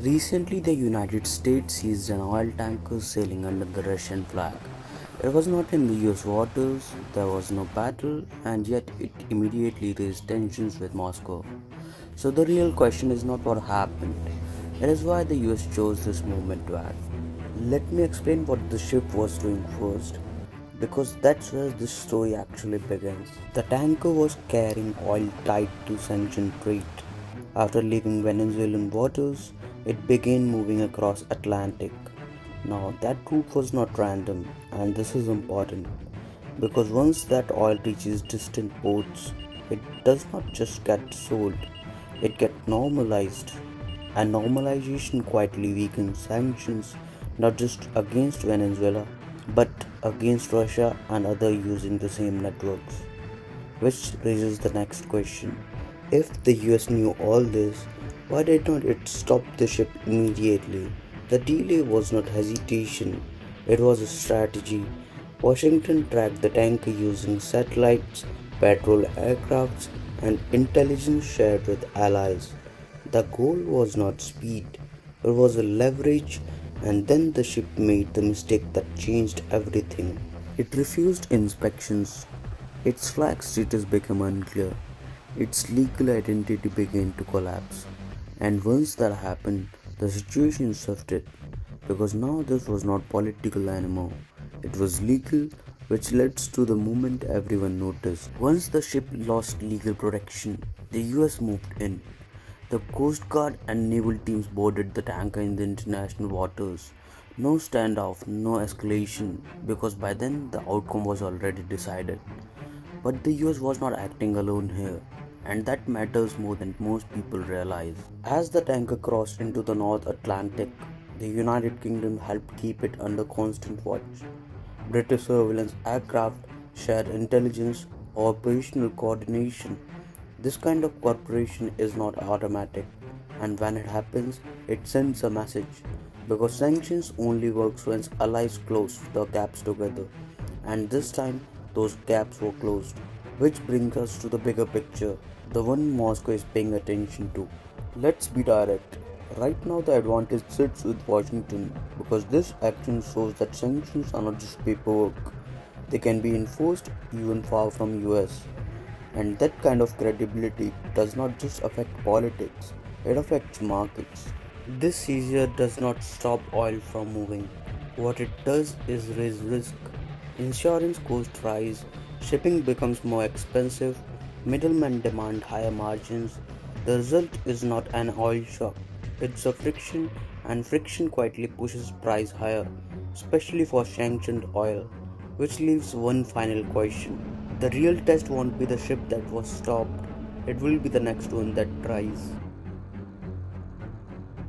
Recently, the United States seized an oil tanker sailing under the Russian flag. It was not in the US waters, there was no battle, and yet it immediately raised tensions with Moscow. So, the real question is not what happened, it is why the US chose this moment to act. Let me explain what the ship was doing first, because that's where this story actually begins. The tanker was carrying oil tied to sanctioned trade. After leaving Venezuelan waters, it began moving across Atlantic. Now that route was not random, and this is important because once that oil reaches distant ports, it does not just get sold, it gets normalized. And normalization quietly weakens sanctions not just against Venezuela but against Russia and others using the same networks. Which raises the next question. If the US knew all this, why did not it stop the ship immediately? The delay was not hesitation, it was a strategy. Washington tracked the tanker using satellites, patrol aircrafts, and intelligence shared with allies. The goal was not speed, it was a leverage, and then the ship made the mistake that changed everything. It refused inspections. Its flag status became unclear. Its legal identity began to collapse. And once that happened, the situation shifted. Because now this was not political anymore. It was legal, which led to the moment everyone noticed. Once the ship lost legal protection, the US moved in. The Coast Guard and naval teams boarded the tanker in the international waters. No standoff, no escalation, because by then the outcome was already decided. But the US was not acting alone here, and that matters more than most people realize. As the tanker crossed into the North Atlantic, the United Kingdom helped keep it under constant watch. British surveillance aircraft shared intelligence, operational coordination. This kind of cooperation is not automatic, and when it happens, it sends a message. Because sanctions only works when allies close the gaps together, and this time those gaps were closed. Which brings us to the bigger picture, the one Moscow is paying attention to. Let's be direct. Right now, the advantage sits with Washington because this action shows that sanctions are not just paperwork, they can be enforced even far from US. And that kind of credibility does not just affect politics, it affects markets. This seizure does not stop oil from moving. What it does is raise risk. Insurance costs rise, shipping becomes more expensive, middlemen demand higher margins. The result is not an oil shock, it's a friction, and friction quietly pushes price higher, especially for sanctioned oil. Which leaves one final question. The real test won't be the ship that was stopped, it will be the next one that tries.